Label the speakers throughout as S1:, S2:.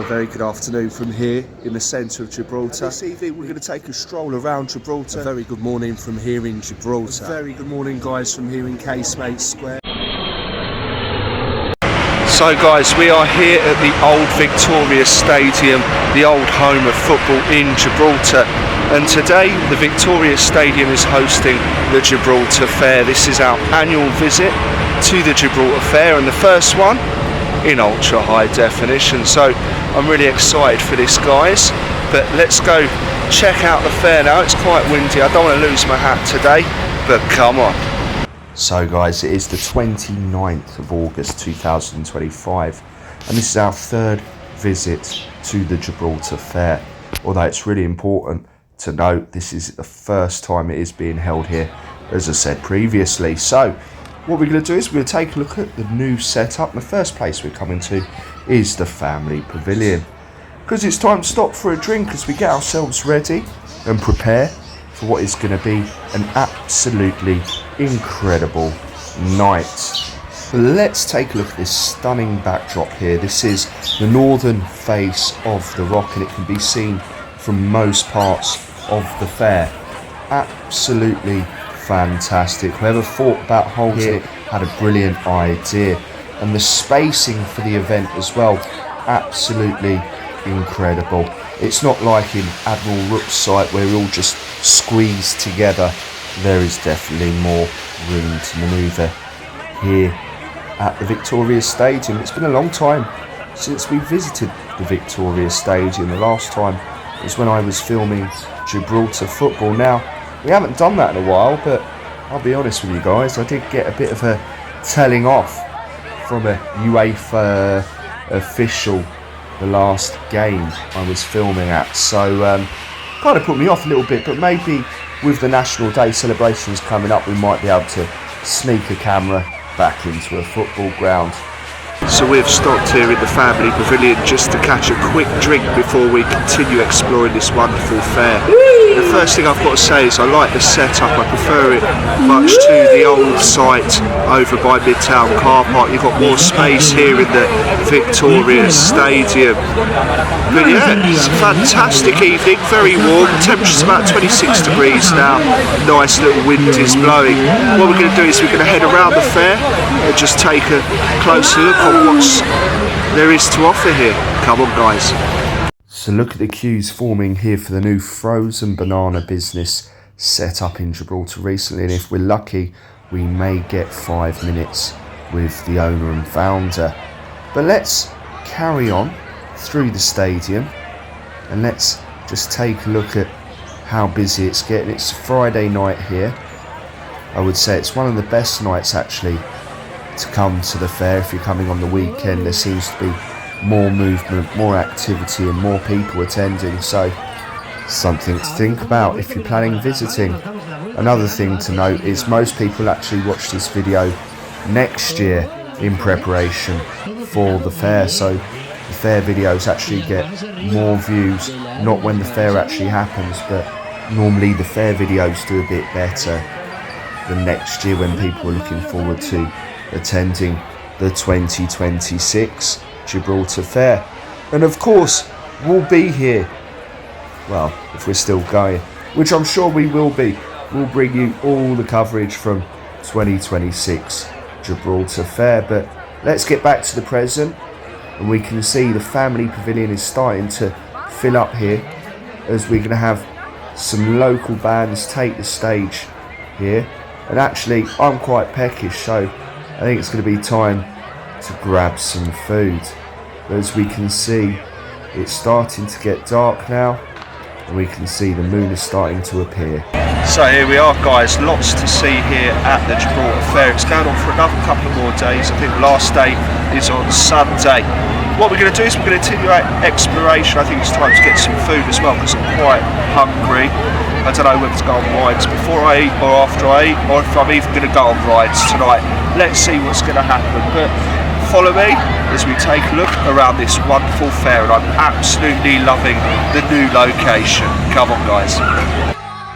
S1: very good afternoon from here in the centre of Gibraltar. This evening we're going to take a stroll around Gibraltar. A very good morning from here in Gibraltar. A very good morning guys from here in Casemate Square. So guys, we are here at the old Victoria Stadium, the old home of football in Gibraltar. And today the Victoria Stadium is hosting the Gibraltar Fair. This is our annual visit to the Gibraltar Fair, and the first one in ultra high definition. So I'm really excited for this, guys, but let's go check out the fair now. It's quite windy, I don't want to lose my hat today, but come on. So guys, it is the 29th of August 2025 and this is our third visit to the Gibraltar Fair. Although it's really important to note this is the first time it is being held here, as I said previously. So what we're going to do is we're going to take a look at the new setup. The first place we're coming to is the family pavilion, because it's time to stop for a drink as we get ourselves ready and prepare for what is going to be an absolutely incredible night. But let's take a look at this stunning backdrop here. This is the northern face of the rock and it can be seen from most parts of the fair. Absolutely fantastic. Whoever thought about holding it had a brilliant idea, and the spacing for the event as well, absolutely incredible. It's not like in Admiral Rook's site where we're all just squeezed together. There is definitely more room to manoeuvre here at the Victoria Stadium. It's been a long time since we visited the Victoria Stadium. The last time was when I was filming Gibraltar football. Now, we haven't done that in a while, but I'll be honest with you guys, I did get a bit of a telling off from a UEFA official the last game I was filming at. So kind of put me off a little bit, but maybe with the National Day celebrations coming up we might be able to sneak a camera back into a football ground. So we've stopped here in the family pavilion just to catch a quick drink before we continue exploring this wonderful fair. The first thing I've got to say is I like the setup. I prefer it much to the old site over by Midtown Car Park. You've got more space here in the Victoria Stadium. But yeah, it's a fantastic evening, very warm. Temperature's about 26 degrees now. Nice little wind is blowing. What we're going to do is we're going to head around the fair and just take a closer look on what there is to offer here. Come on guys. So look at the queues forming here for the new frozen banana business set up in Gibraltar recently, and if we're lucky we may get 5 minutes with the owner and founder. But let's carry on through the stadium and let's just take a look at how busy it's getting. It's Friday night here. I would say it's one of the best nights actually to come to the fair. If you're coming on the weekend, there seems to be more movement, more activity and more people attending, so something to think about if you're planning visiting. Another thing to note is most people actually watch this video next year in preparation for the fair, so the fair videos actually get more views, not when the fair actually happens, but normally the fair videos do a bit better than next year when people are looking forward to attending the 2026 Gibraltar Fair. And of course we'll be here, well, if we're still going, which I'm sure we will be. We'll bring you all the coverage from 2026 Gibraltar Fair. But let's get back to the present, and we can see the family pavilion is starting to fill up here as we're going to have some local bands take the stage here. And actually I'm quite peckish, so I think it's going to be time to grab some food. But as we can see, it's starting to get dark now and we can see the moon is starting to appear. So here we are guys, lots to see here at the Gibraltar Fair. It's going on for another couple of more days. I think the last day is on Sunday. What we're going to do is we're going to continue our exploration. I think it's time to get some food as well because I'm quite hungry. I don't know whether to go on rides before I eat or after I eat, or if I'm even going to go on rides tonight. Let's see what's going to happen. But follow me as we take a look around this wonderful fair, and I'm absolutely loving the new location. Come on guys.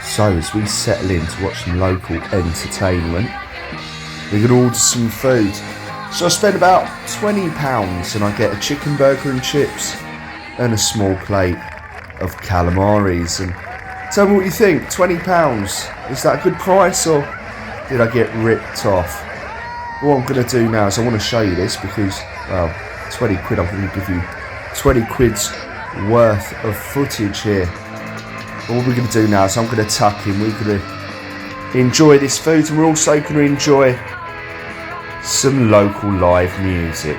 S1: So as we settle in to watch some local entertainment, we're going to order some food. So I spend about £20 and I get a chicken burger and chips, and a small plate of calamaris. And tell me what you think. £20, is that a good price, or did I get ripped off? What I'm going to do now is I want to show you this because, well, 20 quid, I'm going to give you 20 quid's worth of footage here. But what we're going to do now is I'm going to tuck in, we're going to enjoy this food, and we're also going to enjoy some local live music.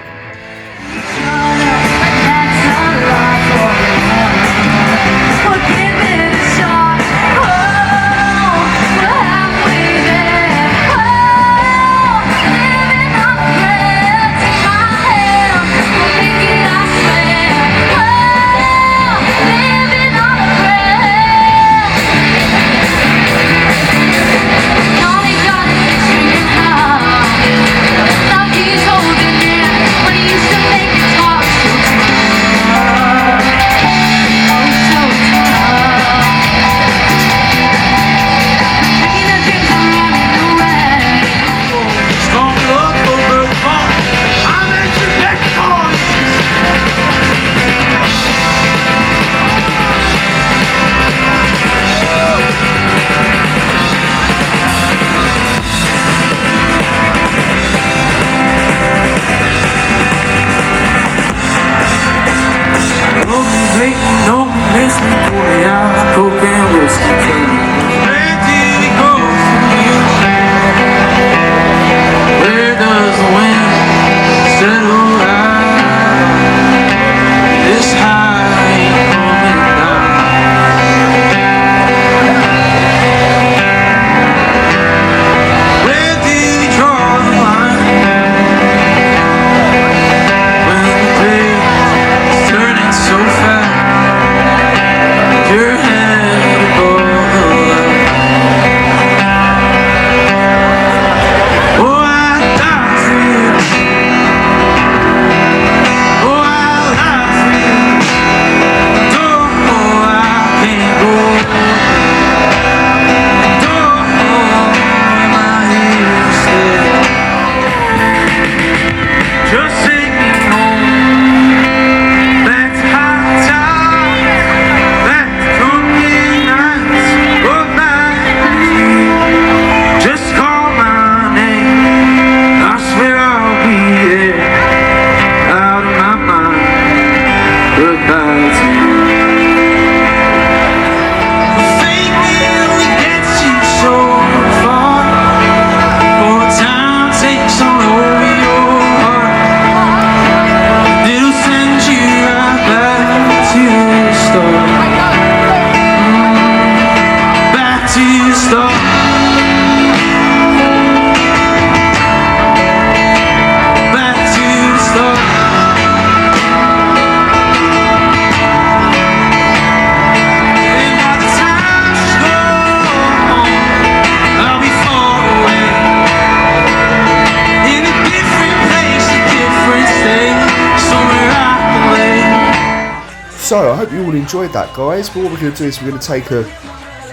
S1: So I hope you all enjoyed that, guys, but what we're going to do is we're going to take a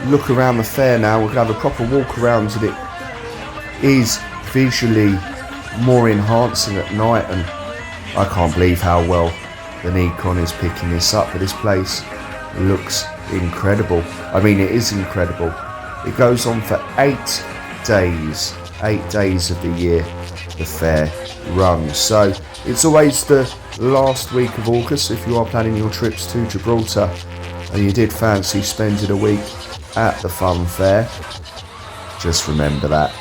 S1: look around the fair now. We're going to have a proper walk around, and it is visually more enhancing at night, and I can't believe how well the Nikon is picking this up, but this place looks incredible. I mean, it is incredible. It goes on for 8 days, 8 days of the year the fair runs. So it's always the last week of August. If you are planning your trips to Gibraltar and you did fancy spending a week at the fun fair, just remember that.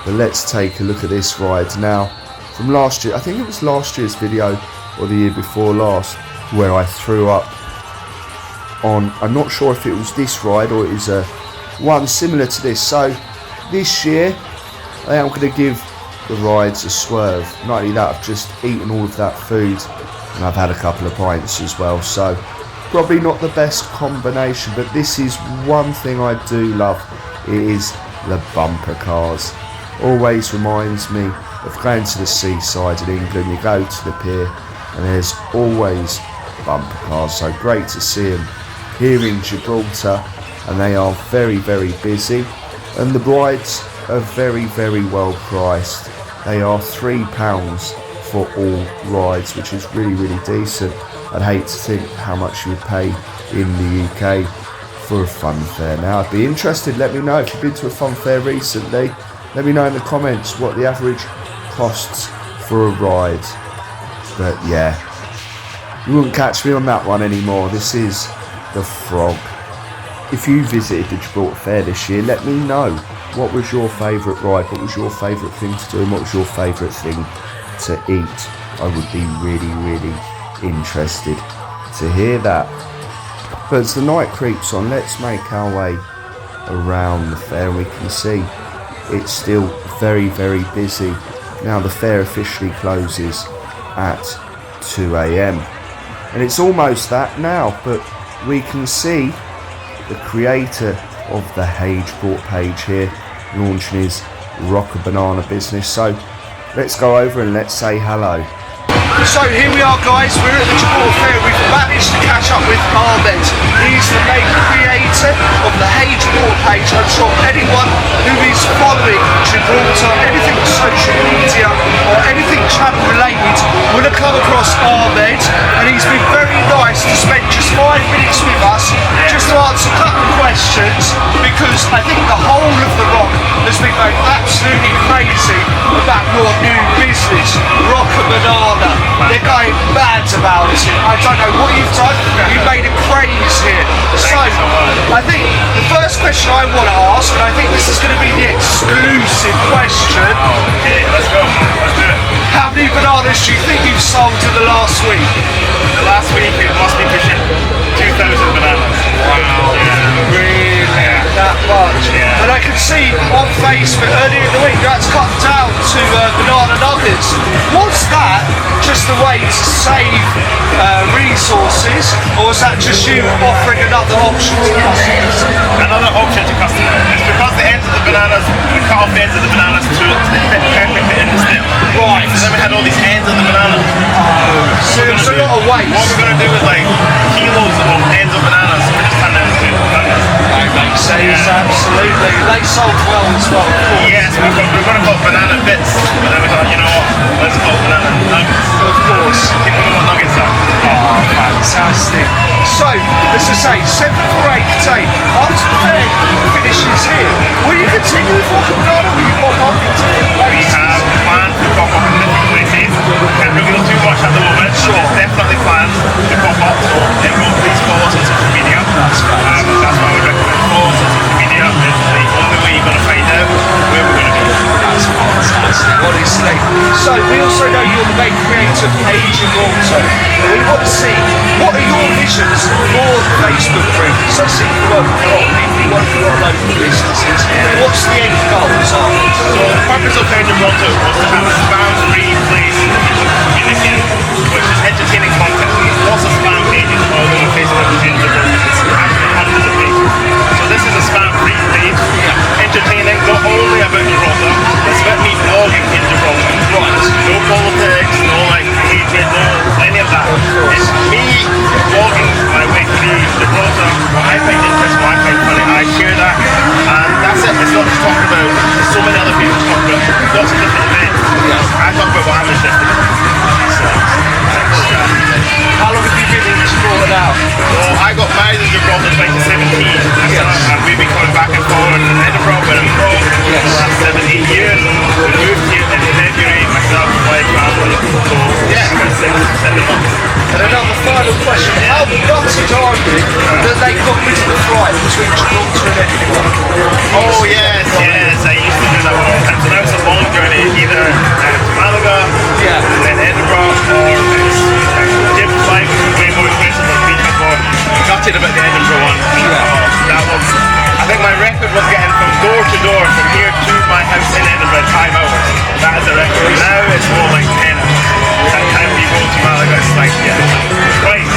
S1: But let's take a look at this ride now. From last year, I think it was last year's video or the year before last, where I threw up on, I'm not sure if it was this ride or it was one similar to this. So this year I am going to give the rides a swerve. Not only that, I've just eaten all of that food and I've had a couple of pints as well, so probably not the best combination, but this is one thing I do love. It is the bumper cars. Always reminds me of going to the seaside in England. You go to the pier and there's always bumper cars, so great to see them here in Gibraltar, and they are very, very busy, and the rides are very, very well priced. They are £3 for all rides, which is really, really decent. I'd hate to think how much you would pay in the UK for a fun fair. Now, I'd be interested, let me know if you've been to a fun fair recently. Let me know in the comments what the average costs for a ride. But yeah, you wouldn't catch me on that one anymore. This is the Frog. If you visited the Gibraltar Fair this year, let me know. What was your favourite ride? What was your favourite thing to do? And what was your favourite thing to eat? I would be really, really interested to hear that. But as the night creeps on, let's make our way around the fair, and we can see it's still very, very busy. Now the fair officially closes at 2 AM. And it's almost that now, but we can see the creator of the Hage Brought page here launching his Rock a Banana business. So let's go over and let's say hello. So here we are, guys, we're at the Gibraltar Fair. We've managed to catch up with Ahmed. He's the main creator of the Hage Brought page. I'm sure anyone who is following Gibraltar, anything social media or anything travel related will have come across Ahmed, and he's been very nice to spend just 5 minutes with us just to answer a couple of questions, because I think the whole of the Rock has been going absolutely crazy about your new business, Rock a Banana. They're going mad about it. I don't know what you've done. You've made a craze here. So, I think the first question I want to ask, and I think this is going to be the exclusive question.
S2: Okay, let's go. Let's do it.
S1: How many bananas do you think you've sold in the last week?
S2: The last week it must be pushing 2,000 bananas. Wow. Yeah.
S1: Really?
S2: Yeah.
S1: That much?
S2: Yeah.
S1: And I can see on Facebook earlier in the week that's cut down to banana nuggets. Was that just a way to save resources, or was that just you offering another option to customers?
S2: Another option to customers. It's because the ends of the bananas, we cut off the ends of the bananas to fit perfectly in the stem.
S1: Right.
S2: So then we had all these ends of the bananas.
S1: So there's a lot of waste.
S2: What we're going to do is like kilos of ends of bananas, we're just turning into nuggets.
S1: That makes sense, absolutely. They sold well as well, of course.
S2: Yes, we were going to call it banana bits, but then we thought, you know what, let's call it banana nuggets.
S1: Of course.
S2: People know what nuggets are.
S1: Oh, fantastic. So, as I say, 7th or 8th day, after the fair finishes here, will you continue with Rock a Banana? Will you pop up into different
S2: We
S1: places?
S2: have plans to pop up in different places. Can't reveal too much at the moment, but there's definitely plans to pop up. So everyone please follow us on social media.
S1: That's fantastic.
S2: That's why I would recommend follow us on social media. It's the only way you're going to find out where we're going to be.
S1: That's fantastic, honestly. So, we also know you're the main creator of Hage Gibraltar. We want to see, what are your visions for the Facebook group? So I see you work with a lot of people, you work with a lot of local businesses. What's the end goals on it?
S2: So the purpose of Hage Gibraltar was to have a spam-free place to communicate, which is entertaining content. Lots of spam pages all over Facebook and Hage Gibraltar. It's actually hundreds of pages. So this is a spam-free page, entertaining, not only about Gibraltar, it's about me vlogging in Gibraltar. Right. No politics, no like hatred, no any of that. It's me vlogging my way through Gibraltar, what I find interesting, what I find funny, I share that, and that's it. It's not just talking about, there's so many other people talk about lots of different events. I talk about what I'm interested in.
S1: How long have you been in Gibraltar now?
S2: Well, I got married in Gibraltar in 2017, and we've been coming back and forward in Edinburgh, where I'm from, for the last 7-8 years. We moved here in February, myself, my family. So yeah, about 6-7 months.
S1: And another final question, how gutted are you that they got rid of the flight between Gibraltar and Edinburgh?
S2: Oh yes, I used to do that all the time. So now it's a long journey, either to Malaga, and then Edinburgh, or Jim flight, which is way more expensive than beach before. Gutted about the Edinburgh one. That was, I think my record was getting from door to door, from here to my house in Edinburgh in 5 hours. That is the record. Now it's more like 10 hours. By the time we go to Malaga, it's like, right.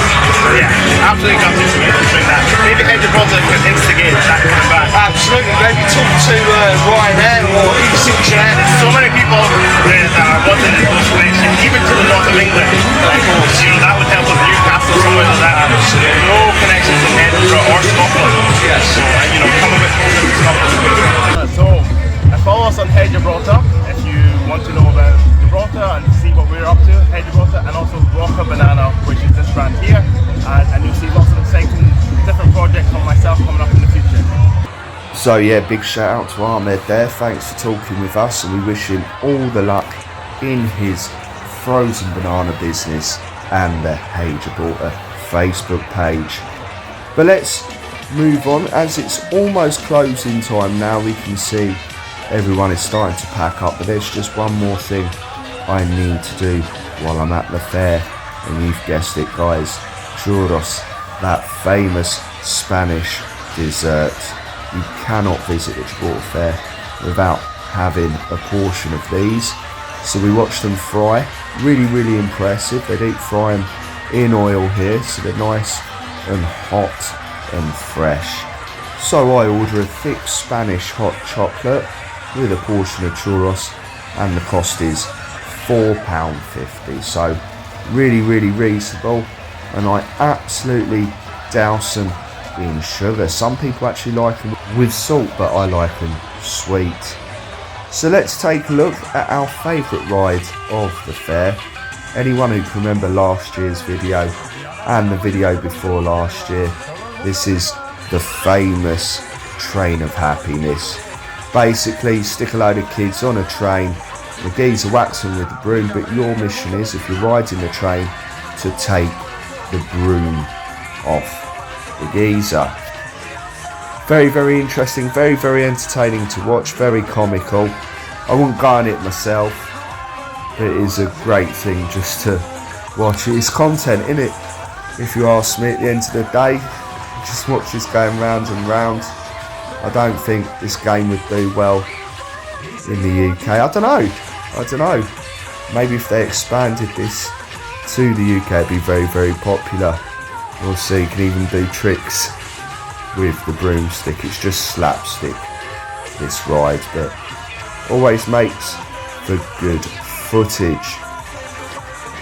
S2: So yeah, absolutely gutted to bring that. Maybe Gibraltar can instigate that coming back.
S1: Absolutely, maybe talk to Ryanair or EasyJet.
S2: There's so many people that are wanting those connections, even to the north of England. Of course. You know, that would help with Newcastle, somewhere like that. No connections in Edinburgh or Scotland.
S1: Yes.
S2: So, you know, come a bit closer to Scotland. So, follow us on Hage Gibraltar if you want to know about Gibraltar and see what we're up to at Gibraltar, and also Rocker Banana, which is this brand here, and you'll see lots of exciting different projects from myself coming up in the future.
S1: So yeah, big shout out to Ahmed there. Thanks for talking with us, and we wish him all the luck in his frozen banana business and the Hey Gibraltar Facebook page. But let's move on, as it's almost closing time now. We can see everyone is starting to pack up, but there's just one more thing I need to do while I'm at the fair, and you've guessed it guys, churros, that famous Spanish dessert. You cannot visit the Gibraltar Fair without having a portion of these. So we watched them fry, really impressive. They deep fry them in oil here, so they're nice and hot and fresh. So I order a thick Spanish hot chocolate with a portion of churros, and the cost is £4.50. So really reasonable, and I absolutely douse them in sugar. Some people actually like them with salt, but I like them sweet. So let's take a look at our favourite ride of the fair. Anyone who can remember last year's video and the video before last year, this is the famous Train of Happiness. Basically, stick a load of kids on a train, the geezer whacks them with the broom, but your mission is, if you're riding the train, to take the broom off the geezer. Very interesting, very entertaining to watch, very comical. I wouldn't go on it myself, but it is a great thing just to watch. It's content, innit? If you ask me, at the end of the day, just watch this going round and round. I don't think this game would do well in the UK. I don't know. Maybe if they expanded this to the UK, it'd be very popular. We'll see. You can even do tricks with the broomstick. It's just slapstick, this ride, but always makes for good footage.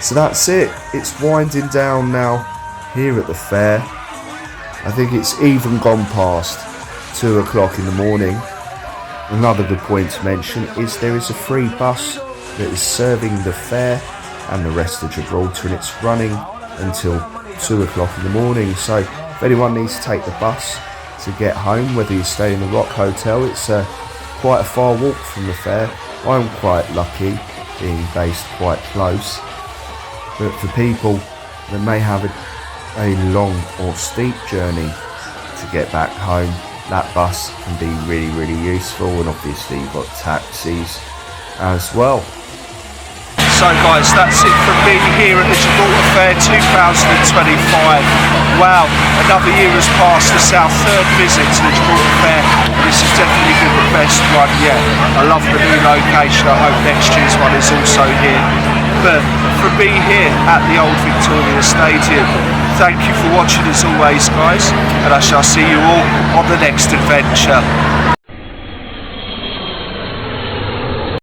S1: So that's it. It's winding down now here at the fair. I think it's even gone past 2 o'clock in the morning. Another good point to mention is there is a free bus that is serving the fair and the rest of Gibraltar, and it's running until 2 o'clock in the morning. So if anyone needs to take the bus to get home, whether you stay in the Rock Hotel, it's quite a far walk from the fair. I'm quite lucky being based quite close, but for people that may have a long or steep journey to get back home, that bus can be really useful, and obviously you've got taxis as well. So guys, that's it from me here at the Gibraltar Fair 2025. Wow, another year has passed. This is our third visit to the Gibraltar Fair. This has definitely been the best one yet. I love the new location. I hope next year's one is also here. But from me here at the Old Victoria Stadium, thank you for watching as always guys, and I shall see you all on the next adventure.